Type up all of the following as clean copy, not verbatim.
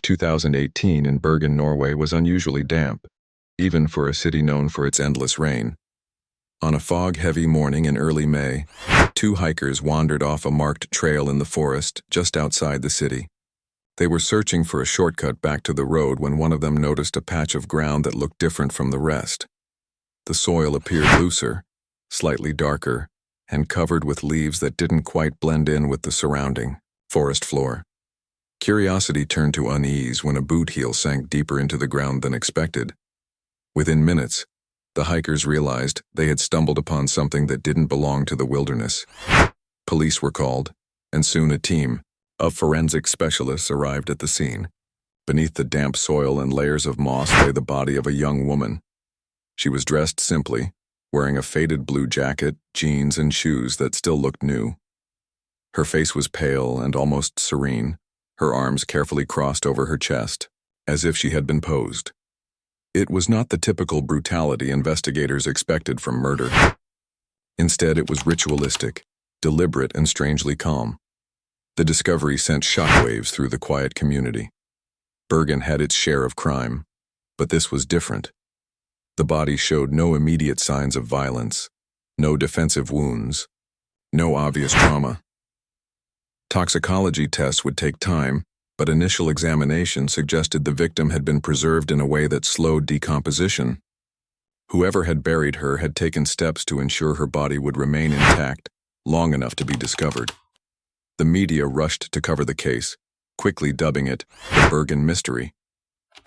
2018 in Bergen, Norway was unusually damp, even for a city known for its endless rain. On a fog-heavy morning in early May, two hikers wandered off a marked trail in the forest just outside the city. They were searching for a shortcut back to the road when one of them noticed a patch of ground that looked different from the rest. The soil appeared looser, slightly darker, and covered with leaves that didn't quite blend in with the surrounding forest floor. Curiosity turned to unease when a boot heel sank deeper into the ground than expected. Within minutes, the hikers realized they had stumbled upon something that didn't belong to the wilderness. Police were called, and soon a team of forensic specialists arrived at the scene. Beneath the damp soil and layers of moss lay the body of a young woman. She was dressed simply, wearing a faded blue jacket, jeans, and shoes that still looked new. Her face was pale and almost serene, her arms carefully crossed over her chest, as if she had been posed. It was not the typical brutality investigators expected from murder. Instead, it was ritualistic, deliberate, and strangely calm. The discovery sent shockwaves through the quiet community. Bergen had its share of crime, but this was different. The body showed no immediate signs of violence, no defensive wounds, no obvious trauma. Toxicology tests would take time, but initial examination suggested the victim had been preserved in a way that slowed decomposition. Whoever had buried her had taken steps to ensure her body would remain intact long enough to be discovered. The media rushed to cover the case, quickly dubbing it the Bergen Mystery.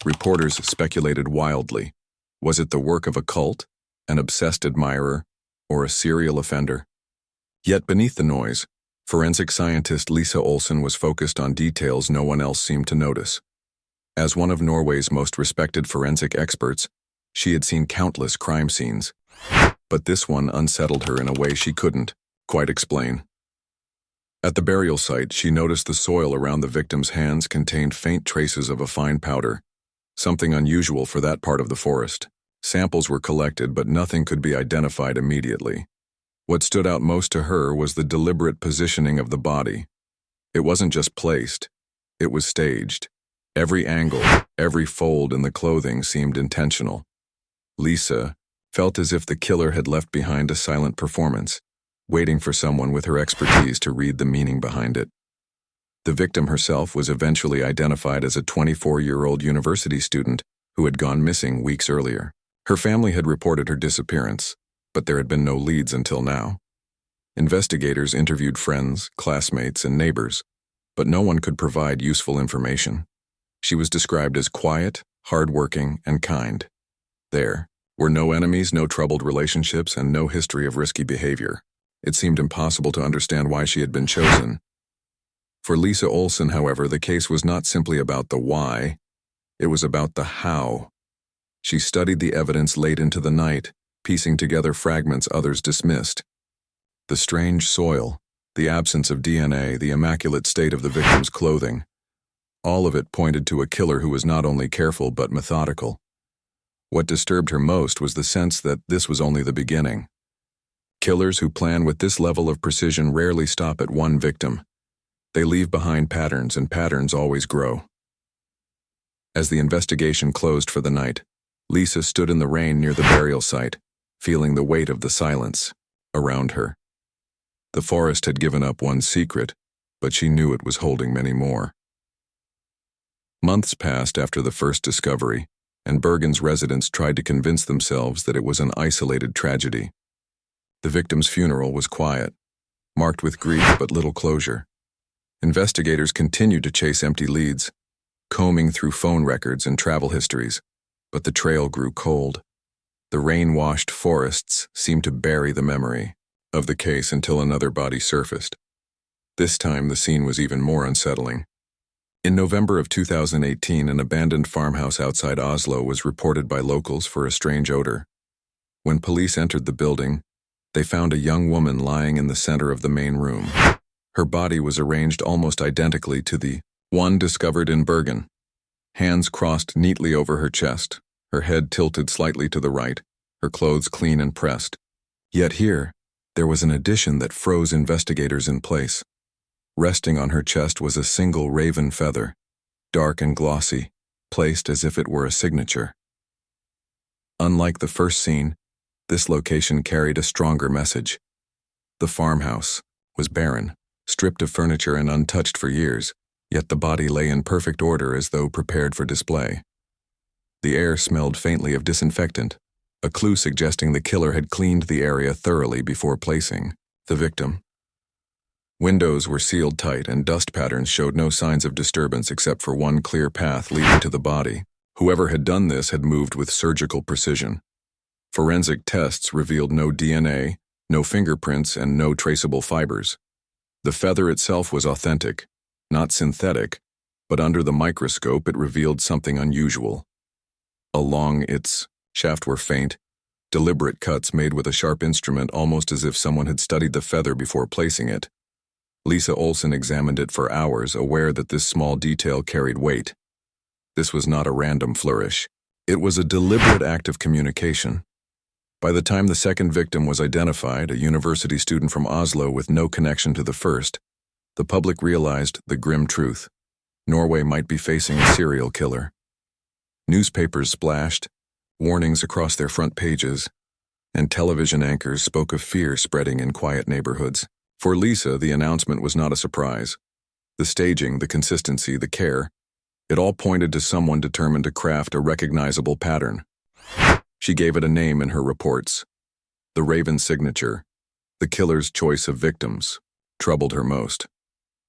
Reporters speculated wildly. Was it the work of a cult, an obsessed admirer, or a serial offender? Yet beneath the noise, forensic scientist Lise Olsen was focused on details no one else seemed to notice. As one of Norway's most respected forensic experts, she had seen countless crime scenes. But this one unsettled her in a way she couldn't quite explain. At the burial site, she noticed the soil around the victim's hands contained faint traces of a fine powder, something unusual for that part of the forest. Samples were collected, but nothing could be identified immediately. What stood out most to her was the deliberate positioning of the body. It wasn't just placed, it was staged. Every angle, every fold in the clothing seemed intentional. Lisa felt as if the killer had left behind a silent performance, waiting for someone with her expertise to read the meaning behind it. The victim herself was eventually identified as a 24-year-old university student who had gone missing weeks earlier. Her family had reported her disappearance, but there had been no leads until now. Investigators interviewed friends, classmates, and neighbors, but no one could provide useful information. She was described as quiet, hardworking, and kind. There were no enemies, no troubled relationships, and no history of risky behavior. It seemed impossible to understand why she had been chosen. For Lise Olsen, however, the case was not simply about the why, it was about the how. She studied the evidence late into the night, piecing together fragments others dismissed. The strange soil, the absence of DNA, the immaculate state of the victim's clothing, all of it pointed to a killer who was not only careful but methodical. What disturbed her most was the sense that this was only the beginning. Killers who plan with this level of precision rarely stop at one victim. They leave behind patterns, and patterns always grow. As the investigation closed for the night, Lisa stood in the rain near the burial site, feeling the weight of the silence around her. The forest had given up one secret, but she knew it was holding many more. Months passed after the first discovery, and Bergen's residents tried to convince themselves that it was an isolated tragedy. The victim's funeral was quiet, marked with grief but little closure. Investigators continued to chase empty leads, combing through phone records and travel histories, but the trail grew cold. The rain-washed forests seemed to bury the memory of the case until another body surfaced. This time, the scene was even more unsettling. In November of 2018, an abandoned farmhouse outside Oslo was reported by locals for a strange odor. When police entered the building, they found a young woman lying in the center of the main room. Her body was arranged almost identically to the one discovered in Bergen. Hands crossed neatly over her chest, her head tilted slightly to the right, her clothes clean and pressed. Yet here, there was an addition that froze investigators in place. Resting on her chest was a single raven feather, dark and glossy, placed as if it were a signature. Unlike the first scene, this location carried a stronger message. The farmhouse was barren, stripped of furniture and untouched for years, yet the body lay in perfect order as though prepared for display. The air smelled faintly of disinfectant, a clue suggesting the killer had cleaned the area thoroughly before placing the victim. Windows were sealed tight and dust patterns showed no signs of disturbance except for one clear path leading to the body. Whoever had done this had moved with surgical precision. Forensic tests revealed no DNA, no fingerprints, and no traceable fibers. The feather itself was authentic, not synthetic, but under the microscope it revealed something unusual. Along its shaft were faint, deliberate cuts made with a sharp instrument, almost as if someone had studied the feather before placing it. Lise Olsen examined it for hours, aware that this small detail carried weight. This was not a random flourish. It was a deliberate act of communication. By the time the second victim was identified, a university student from Oslo with no connection to the first, the public realized the grim truth. Norway might be facing a serial killer. Newspapers splashed, warnings across their front pages, and television anchors spoke of fear spreading in quiet neighborhoods. For Lisa, the announcement was not a surprise. The staging, the consistency, the care, it all pointed to someone determined to craft a recognizable pattern. She gave it a name in her reports. The Raven signature, the killer's choice of victims, troubled her most.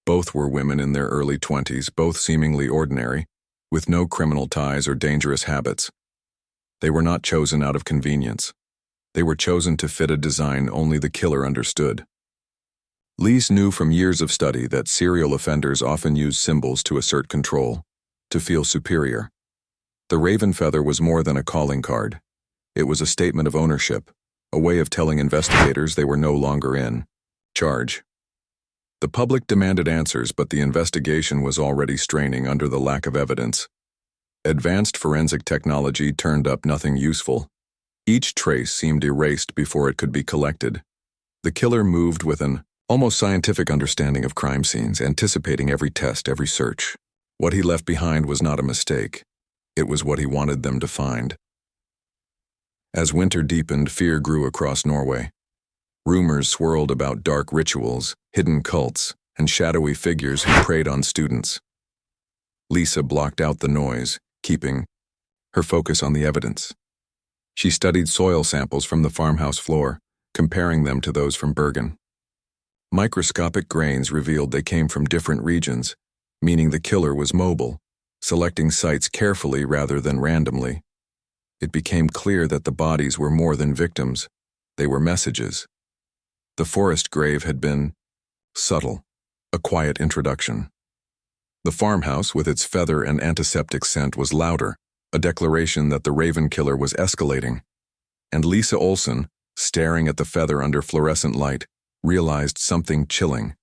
Both were women in their early 20s, both seemingly ordinary, with no criminal ties or dangerous habits. They were not chosen out of convenience. They were chosen to fit a design only the killer understood. Lise knew from years of study that serial offenders often use symbols to assert control, to feel superior. The raven feather was more than a calling card. It was a statement of ownership, a way of telling investigators they were no longer in charge. The public demanded answers, but the investigation was already straining under the lack of evidence. Advanced forensic technology turned up nothing useful. Each trace seemed erased before it could be collected. The killer moved with an almost scientific understanding of crime scenes, anticipating every test, every search. What he left behind was not a mistake. It was what he wanted them to find. As winter deepened, fear grew across Norway. Rumors swirled about dark rituals, hidden cults, and shadowy figures who preyed on students. Lisa blocked out the noise, keeping her focus on the evidence. She studied soil samples from the farmhouse floor, comparing them to those from Bergen. Microscopic grains revealed they came from different regions, meaning the killer was mobile, selecting sites carefully rather than randomly. It became clear that the bodies were more than victims, they were messages. The forest grave had been subtle, a quiet introduction. The farmhouse, with its feather and antiseptic scent, was louder, a declaration that the raven killer was escalating. And Lise Olsen, staring at the feather under fluorescent light, realized something chilling.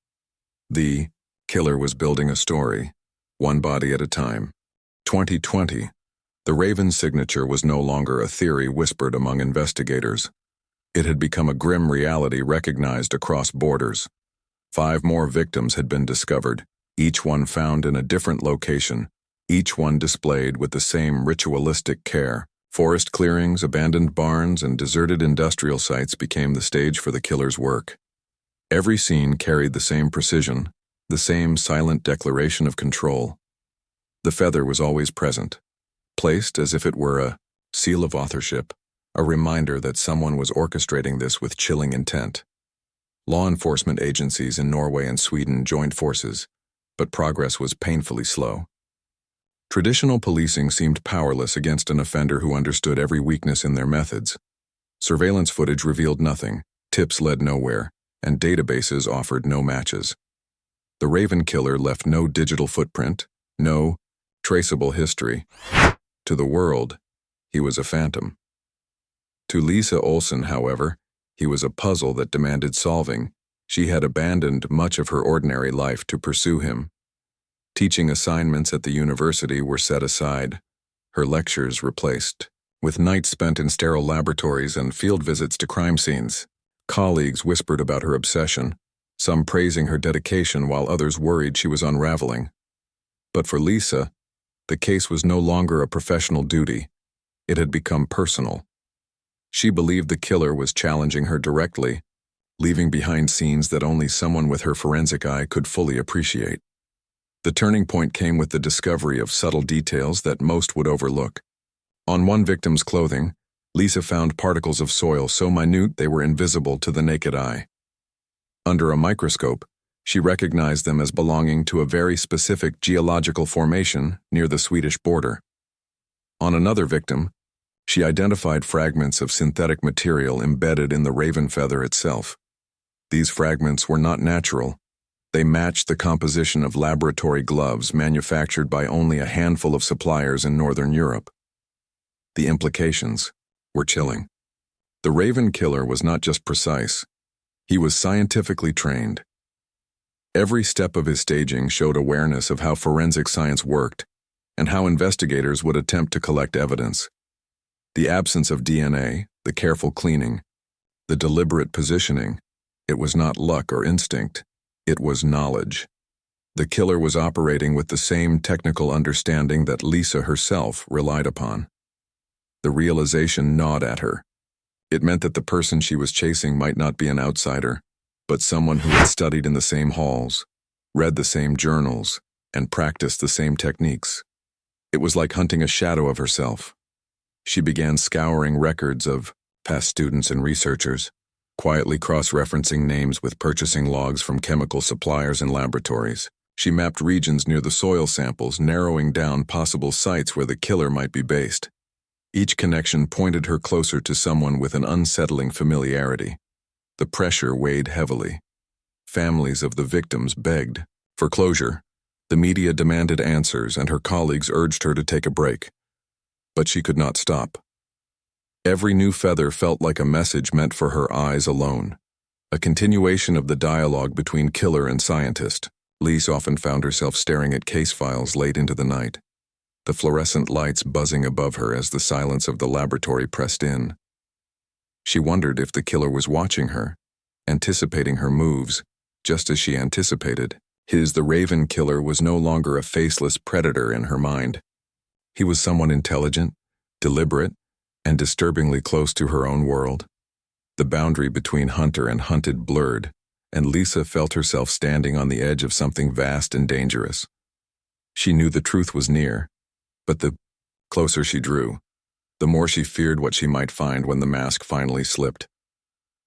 The killer was building a story, one body at a time. 2020. The Raven signature was no longer a theory whispered among investigators. It had become a grim reality recognized across borders. 5 more victims had been discovered, each one found in a different location, each one displayed with the same ritualistic care. Forest clearings, abandoned barns, and deserted industrial sites became the stage for the killer's work. Every scene carried the same precision, the same silent declaration of control. The feather was always present, placed as if it were a seal of authorship, a reminder that someone was orchestrating this with chilling intent. Law enforcement agencies in Norway and Sweden joined forces, but progress was painfully slow. Traditional policing seemed powerless against an offender who understood every weakness in their methods. Surveillance footage revealed nothing, tips led nowhere, and databases offered no matches. The Raven killer left no digital footprint, no traceable history. To the world, he was a phantom. To Lise Olsen, however, he was a puzzle that demanded solving. She had abandoned much of her ordinary life to pursue him. Teaching assignments at the university were set aside, her lectures replaced, with nights spent in sterile laboratories and field visits to crime scenes. Colleagues whispered about her obsession, some praising her dedication while others worried she was unraveling. But for Lisa, The case was no longer a professional duty. It had become personal. She believed the killer was challenging her directly, leaving behind scenes that only someone with her forensic eye could fully appreciate. The turning point came with the discovery of subtle details that most would overlook. On one victim's clothing, Lise found particles of soil so minute they were invisible to the naked eye. Under a microscope, she recognized them as belonging to a very specific geological formation near the Swedish border. On another victim, she identified fragments of synthetic material embedded in the raven feather itself. These fragments were not natural. They matched the composition of laboratory gloves manufactured by only a handful of suppliers in Northern Europe. The implications were chilling. The raven killer was not just precise. He was scientifically trained. Every step of his staging showed awareness of how forensic science worked and how investigators would attempt to collect evidence. The absence of DNA, the careful cleaning, the deliberate positioning, it was not luck or instinct, it was knowledge. The killer was operating with the same technical understanding that Lise herself relied upon. The realization gnawed at her. It meant that the person she was chasing might not be an outsider, but someone who had studied in the same halls, read the same journals, and practiced the same techniques. It was like hunting a shadow of herself. She began scouring records of past students and researchers, quietly cross-referencing names with purchasing logs from chemical suppliers and laboratories. She mapped regions near the soil samples, narrowing down possible sites where the killer might be based. Each connection pointed her closer to someone with an unsettling familiarity. The pressure weighed heavily. Families of the victims begged for closure. The media demanded answers, and her colleagues urged her to take a break. But she could not stop. Every new feather felt like a message meant for her eyes alone, a continuation of the dialogue between killer and scientist. Lise often found herself staring at case files late into the night, the fluorescent lights buzzing above her as the silence of the laboratory pressed in. She wondered if the killer was watching her, anticipating her moves, just as she anticipated. The raven killer was no longer a faceless predator in her mind. He was someone intelligent, deliberate, and disturbingly close to her own world. The boundary between hunter and hunted blurred, and Lise felt herself standing on the edge of something vast and dangerous. She knew the truth was near, but the closer she drew, the more she feared what she might find when the mask finally slipped.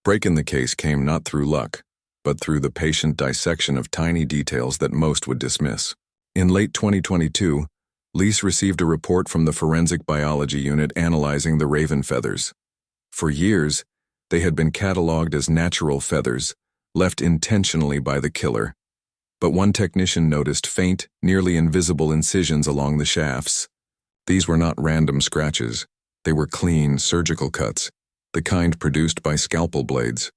Break in the case came not through luck, but through the patient dissection of tiny details that most would dismiss. In late 2022, Lise received a report from the Forensic Biology Unit analyzing the raven feathers. For years, they had been catalogued as natural feathers, left intentionally by the killer. But one technician noticed faint, nearly invisible incisions along the shafts. These were not random scratches. They were clean, surgical cuts, the kind produced by scalpel blades.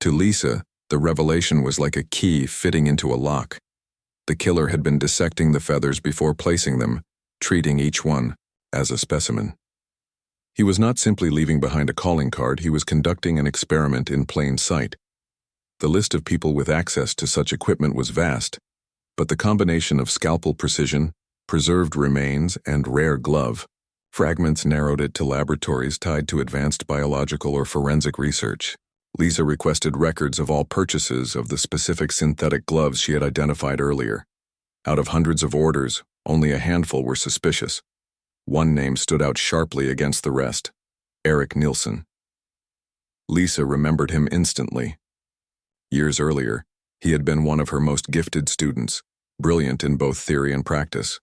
To Lise, the revelation was like a key fitting into a lock. The killer had been dissecting the feathers before placing them, treating each one as a specimen. He was not simply leaving behind a calling card, he was conducting an experiment in plain sight. The list of people with access to such equipment was vast, but the combination of scalpel precision, preserved remains, and rare glove fragments narrowed it to laboratories tied to advanced biological or forensic research. Lise requested records of all purchases of the specific synthetic gloves she had identified earlier. Out of hundreds of orders, only a handful were suspicious. One name stood out sharply against the rest: Erik Nilsen. Lise remembered him instantly. Years earlier, he had been one of her most gifted students, brilliant in both theory and practice.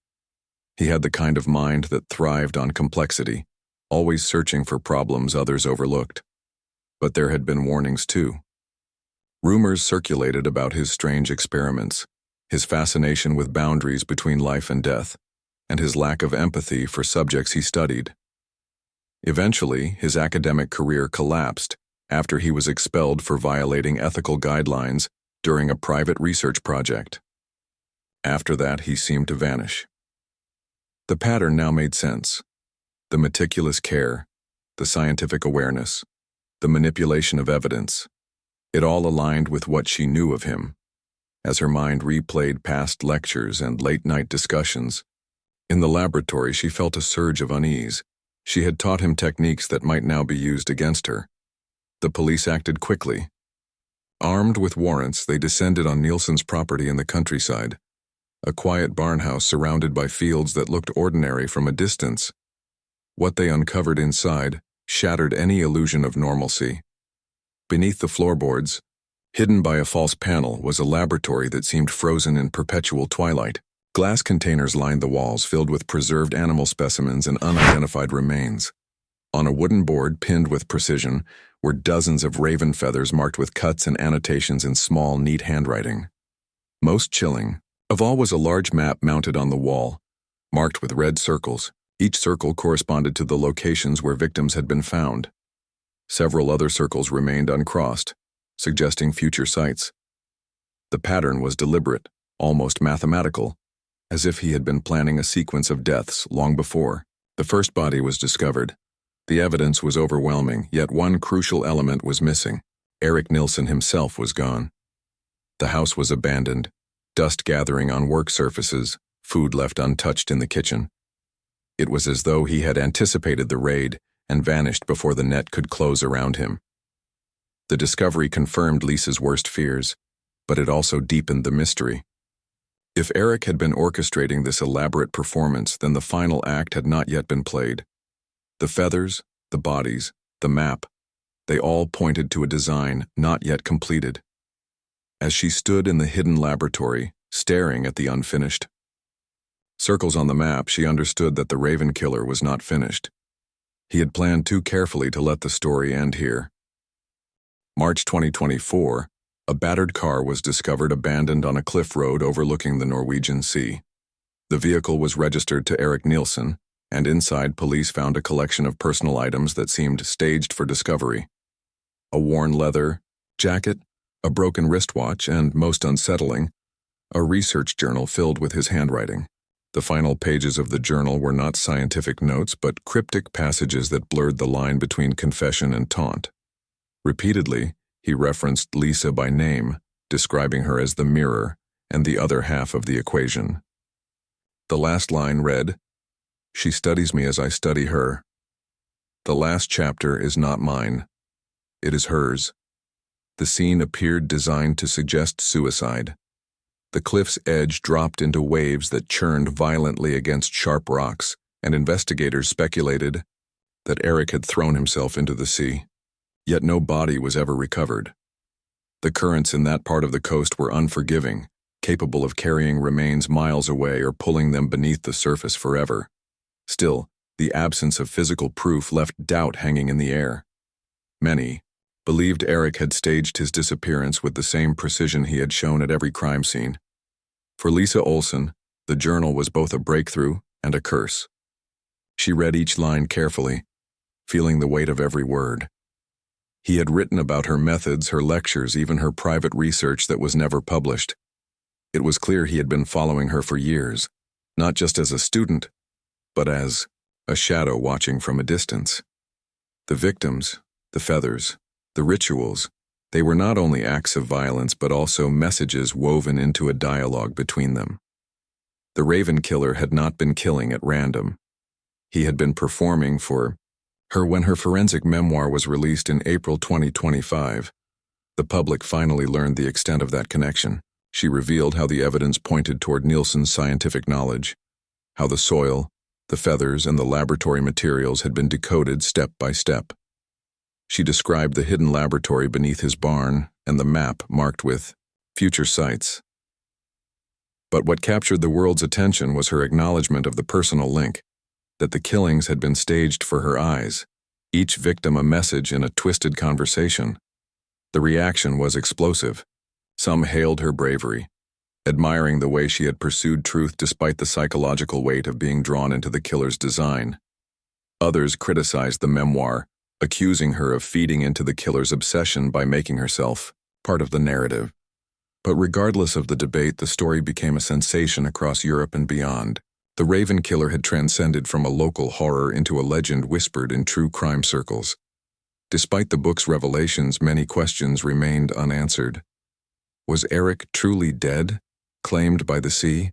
He had the kind of mind that thrived on complexity, always searching for problems others overlooked. But there had been warnings too. Rumors circulated about his strange experiments, his fascination with boundaries between life and death, and his lack of empathy for subjects he studied. Eventually, his academic career collapsed after he was expelled for violating ethical guidelines during a private research project. After that, he seemed to vanish. The pattern now made sense. The meticulous care, the scientific awareness, the manipulation of evidence. It all aligned with what she knew of him. As her mind replayed past lectures and late-night discussions, In the laboratory, she felt a surge of unease. She had taught him techniques that might now be used against her. The police acted quickly. Armed with warrants, they descended on Nilsen's property in the countryside, a quiet barnhouse surrounded by fields that looked ordinary from a distance. What they uncovered inside shattered any illusion of normalcy. Beneath the floorboards, hidden by a false panel, was a laboratory that seemed frozen in perpetual twilight. Glass containers lined the walls, filled with preserved animal specimens and unidentified remains. On a wooden board pinned with precision were dozens of raven feathers marked with cuts and annotations in small, neat handwriting. Most chilling of all was a large map mounted on the wall, marked with red circles. Each circle corresponded to the locations where victims had been found. Several other circles remained uncrossed, suggesting future sites. The pattern was deliberate, almost mathematical, as if he had been planning a sequence of deaths long before. The first body was discovered. The evidence was overwhelming, yet one crucial element was missing. Erik Nilsen himself was gone. The house was abandoned, dust gathering on work surfaces, food left untouched in the kitchen. It was as though he had anticipated the raid and vanished before the net could close around him. The discovery confirmed Lise's worst fears, but it also deepened the mystery. If Erik had been orchestrating this elaborate performance, then the final act had not yet been played. The feathers, the bodies, the map, they all pointed to a design not yet completed. As she stood in the hidden laboratory, staring at the unfinished circles on the map, she understood that the Raven Killer was not finished. He had planned too carefully to let the story end here. March 2024, a battered car was discovered abandoned on a cliff road overlooking the Norwegian Sea. The vehicle was registered to Erik Nilsen, and inside police found a collection of personal items that seemed staged for discovery. A worn leather jacket, a broken wristwatch, and, most unsettling, a research journal filled with his handwriting. The final pages of the journal were not scientific notes, but cryptic passages that blurred the line between confession and taunt. Repeatedly, he referenced Lise by name, describing her as the mirror and the other half of the equation. The last line read, "She studies me as I study her. The last chapter is not mine. It is hers." The scene appeared designed to suggest suicide. The cliff's edge dropped into waves that churned violently against sharp rocks, and investigators speculated that Erik had thrown himself into the sea. Yet no body was ever recovered. The currents in that part of the coast were unforgiving, capable of carrying remains miles away or pulling them beneath the surface forever. Still, the absence of physical proof left doubt hanging in the air. Many believed Erik had staged his disappearance with the same precision he had shown at every crime scene. For Lise Olsen, the journal was both a breakthrough and a curse. She read each line carefully, feeling the weight of every word. He had written about her methods, her lectures, even her private research that was never published. It was clear he had been following her for years, not just as a student, but as a shadow watching from a distance. The victims, the feathers, the rituals, they were not only acts of violence but also messages woven into a dialogue between them. The Raven Killer had not been killing at random. He had been performing for her. When her forensic memoir was released in April 2025, the public finally learned the extent of that connection. She revealed how the evidence pointed toward Nilsen's scientific knowledge, how the soil, the feathers, and the laboratory materials had been decoded step by step. She described the hidden laboratory beneath his barn and the map marked with future sites. But what captured the world's attention was her acknowledgement of the personal link, that the killings had been staged for her eyes, each victim a message in a twisted conversation. The reaction was explosive. Some hailed her bravery, admiring the way she had pursued truth despite the psychological weight of being drawn into the killer's design. Others criticized the memoir, accusing her of feeding into the killer's obsession by making herself part of the narrative. But regardless of the debate, the story became a sensation across Europe and beyond. The Raven Killer had transcended from a local horror into a legend whispered in true crime circles. Despite the book's revelations, many questions remained unanswered. Was Erik truly dead, claimed by the sea,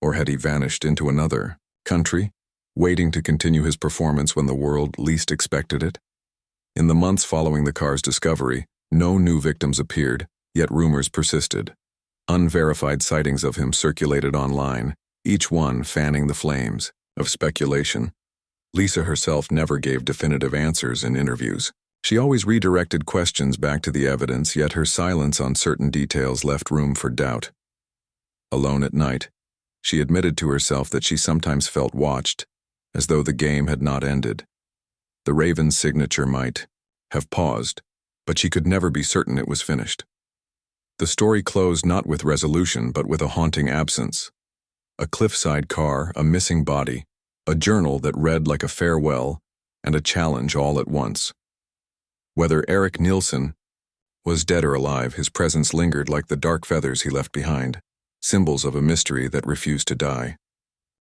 or had he vanished into another country, waiting to continue his performance when the world least expected it. In the months following the car's discovery, no new victims appeared, yet rumors persisted. Unverified sightings of him circulated online, each one fanning the flames of speculation. Lisa herself never gave definitive answers in interviews. She always redirected questions back to the evidence, yet her silence on certain details left room for doubt. Alone at night, she admitted to herself that she sometimes felt watched, as though the game had not ended. The Raven's signature might have paused, but she could never be certain it was finished. The story closed not with resolution, but with a haunting absence. A cliffside car, a missing body, a journal that read like a farewell, and a challenge all at once. Whether Erik Nilsen was dead or alive, his presence lingered like the dark feathers he left behind, symbols of a mystery that refused to die.